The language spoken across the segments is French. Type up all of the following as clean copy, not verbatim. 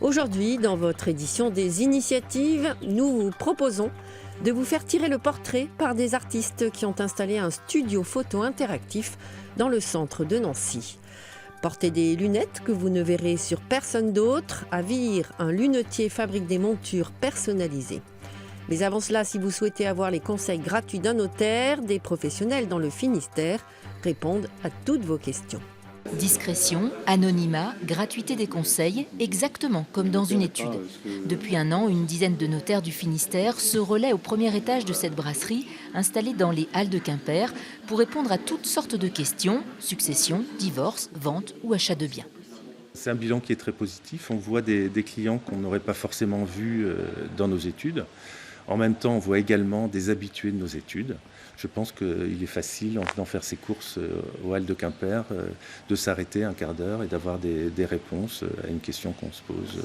Aujourd'hui, dans votre édition des initiatives, nous vous proposons de vous faire tirer le portrait par des artistes qui ont installé un studio photo interactif dans le centre de Nancy. Portez des lunettes que vous ne verrez sur personne d'autre. À Vire, un lunetier fabrique des montures personnalisées. Mais avant cela, si vous souhaitez avoir les conseils gratuits d'un notaire, des professionnels dans le Finistère répondent à toutes vos questions. Discrétion, anonymat, gratuité des conseils, exactement comme dans une étude. Depuis un an, une dizaine de notaires du Finistère se relaient au premier étage de cette brasserie, installée dans les Halles de Quimper, pour répondre à toutes sortes de questions, succession, divorce, vente ou achat de biens. C'est un bilan qui est très positif. On voit des clients qu'on n'aurait pas forcément vus dans nos études. En même temps, on voit également des habitués de nos études. Je pense qu'il est facile, en venant faire ses courses aux Halles de Quimper, de s'arrêter un quart d'heure et d'avoir des réponses à une question qu'on se pose.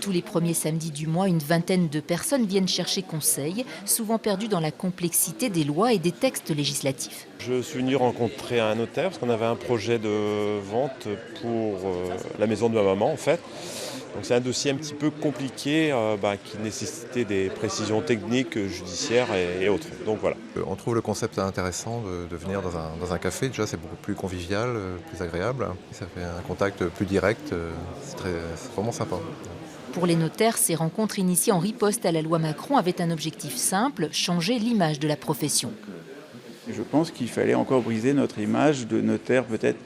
Tous les premiers samedis du mois, une vingtaine de personnes viennent chercher conseil, souvent perdues dans la complexité des lois et des textes législatifs. Je suis venu rencontrer un notaire parce qu'on avait un projet de vente pour la maison de ma maman en fait. Donc c'est un dossier un petit peu compliqué qui nécessitait des précisions techniques, judiciaires et autres. Donc voilà. On trouve le concept intéressant de venir dans un café. Déjà c'est beaucoup plus convivial, plus agréable. Ça fait un contact plus direct. C'est vraiment sympa. Pour les notaires, ces rencontres initiées en riposte à la loi Macron avaient un objectif simple, changer l'image de la profession. Je pense qu'il fallait encore briser notre image de notaire peut-être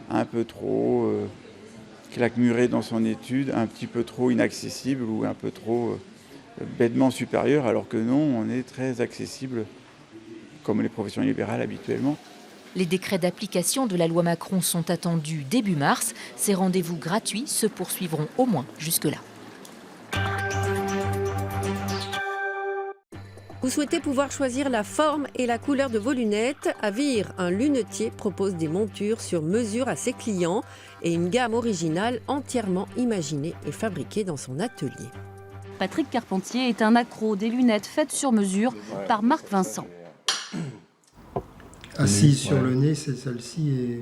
un peu trop claquemuré dans son étude, un petit peu trop inaccessible ou un peu trop bêtement supérieur, alors que non, on est très accessible comme les professions libérales habituellement. Les décrets d'application de la loi Macron sont attendus début mars. Ces rendez-vous gratuits se poursuivront au moins jusque-là. Vous souhaitez pouvoir choisir la forme et la couleur de vos lunettes? À Vire, un lunetier propose des montures sur mesure à ses clients et une gamme originale entièrement imaginée et fabriquée dans son atelier. Patrick Carpentier est un accro des lunettes faites sur mesure par Marc Vincent. Assise sur le nez, celle-ci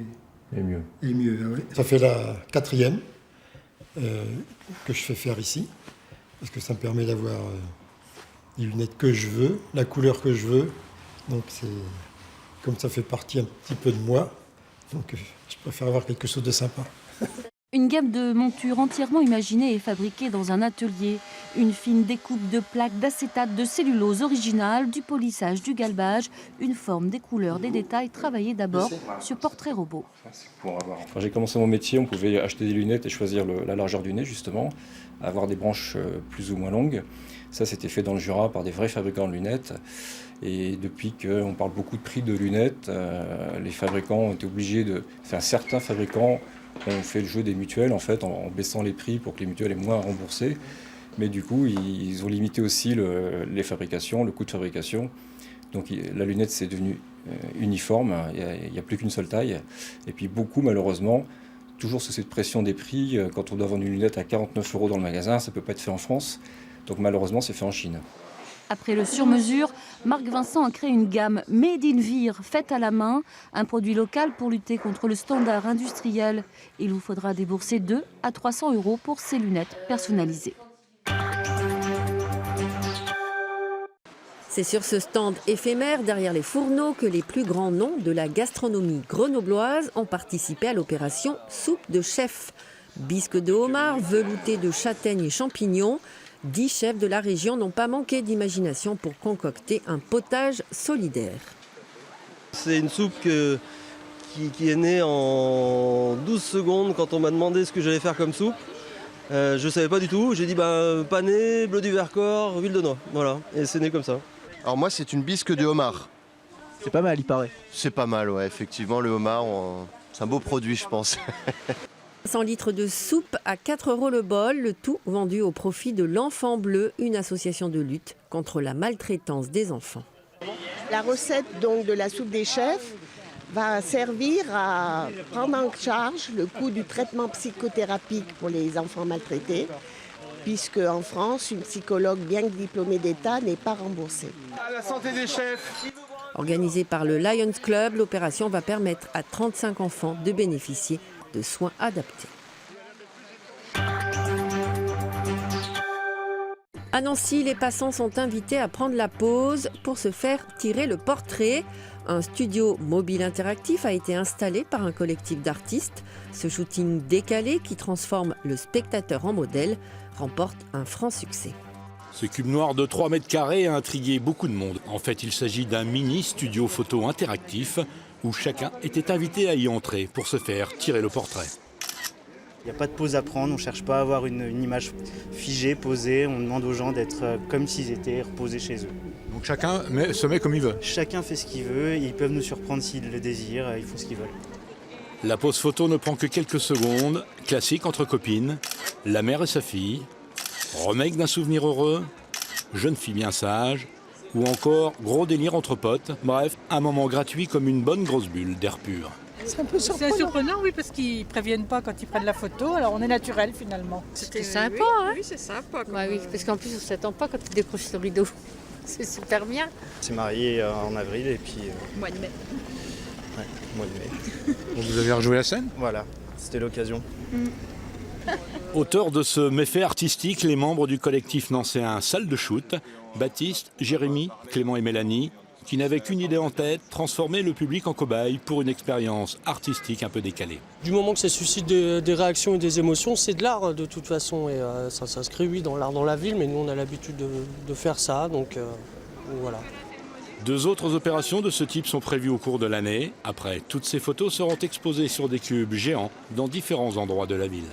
est mieux. Ouais. Ça fait la 4e que je fais faire ici, parce que ça me permet d'avoir les lunettes que je veux, la couleur que je veux. Donc comme ça fait partie un petit peu de moi, donc je préfère avoir quelque chose de sympa. Une gamme de montures entièrement imaginée et fabriquée dans un atelier. Une fine découpe de plaques d'acétate, de cellulose originale, du polissage, du galbage, une forme, des couleurs, des détails travaillés d'abord sur portrait robot. Quand j'ai commencé mon métier, on pouvait acheter des lunettes et choisir la largeur du nez justement, avoir des branches plus ou moins longues. Ça, c'était fait dans le Jura par des vrais fabricants de lunettes. Et depuis qu'on parle beaucoup de prix de lunettes, les fabricants ont été obligés certains fabricants ont fait le jeu des mutuelles en fait, en baissant les prix pour que les mutuelles aient moins à rembourser. Mais du coup, ils ont limité aussi les fabrications, le coût de fabrication. Donc la lunette, c'est devenu uniforme, il n'y a plus qu'une seule taille. Et puis beaucoup, malheureusement, toujours sous cette pression des prix, quand on doit vendre une lunette à 49 € dans le magasin, ça ne peut pas être fait en France. Donc malheureusement, c'est fait en Chine. Après le sur-mesure, Marc Vincent a créé une gamme Made in Vire, faite à la main, un produit local pour lutter contre le standard industriel. Il vous faudra débourser 200 à 300 € pour ces lunettes personnalisées. C'est sur ce stand éphémère derrière les fourneaux que les plus grands noms de la gastronomie grenobloise ont participé à l'opération Soupe de chef. Bisque de homard, velouté de châtaignes et champignons. 10 chefs de la région n'ont pas manqué d'imagination pour concocter un potage solidaire. C'est une soupe qui est née en 12 secondes quand on m'a demandé ce que j'allais faire comme soupe. Je ne savais pas du tout, j'ai dit pané, bleu du Vercors, huile de noix, voilà, et c'est né comme ça. Alors moi c'est une bisque de homard. C'est pas mal, il paraît. C'est pas mal, ouais, effectivement le homard, c'est un beau produit je pense. 100 litres de soupe à 4 € le bol, le tout vendu au profit de l'Enfant Bleu, une association de lutte contre la maltraitance des enfants. La recette donc de la soupe des chefs va servir à prendre en charge le coût du traitement psychothérapique pour les enfants maltraités, puisque en France, une psychologue bien que diplômée d'État n'est pas remboursée. À la santé des chefs. Organisée par le Lions Club, l'opération va permettre à 35 enfants de bénéficier de soins adaptés. À Nancy, les passants sont invités à prendre la pause pour se faire tirer le portrait. Un studio mobile interactif a été installé par un collectif d'artistes. Ce shooting décalé qui transforme le spectateur en modèle remporte un franc succès. Ce cube noir de 3 mètres carrés a intrigué beaucoup de monde. En fait, il s'agit d'un mini studio photo interactif où chacun était invité à y entrer pour se faire tirer le portrait. Il n'y a pas de pause à prendre, on ne cherche pas à avoir une image figée, posée. On demande aux gens d'être comme s'ils étaient reposés chez eux. Donc chacun se met comme il veut. Chacun fait ce qu'il veut, ils peuvent nous surprendre s'ils le désirent, ils font ce qu'ils veulent. La pose photo ne prend que quelques secondes, classique entre copines, la mère et sa fille, remake d'un souvenir heureux, jeune fille bien sage, ou encore gros délire entre potes, bref, un moment gratuit comme une bonne grosse bulle d'air pur. C'est un peu surprenant. C'est surprenant, oui, parce qu'ils préviennent pas quand ils prennent la photo, alors on est naturel finalement. C'était sympa, oui, hein. Oui, c'est sympa. Oui, parce qu'en plus on ne s'attend pas quand ils décrochent le rideau. C'est super bien. On s'est mariés en avril et puis... Mois de mai. Ouais, mois de mai. Donc vous avez rejoué la scène ? Voilà, c'était l'occasion. Auteurs de ce méfait artistique, les membres du collectif nancéen Salle de Shoot, Baptiste, Jérémy, Clément et Mélanie, qui n'avaient qu'une idée en tête, transformer le public en cobaye pour une expérience artistique un peu décalée. Du moment que ça suscite des réactions et des émotions, c'est de l'art de toute façon. Et ça s'inscrit, oui, dans l'art dans la ville, mais nous on a l'habitude de faire ça, donc voilà. 2 autres opérations de ce type sont prévues au cours de l'année. Après, toutes ces photos seront exposées sur des cubes géants dans différents endroits de la ville.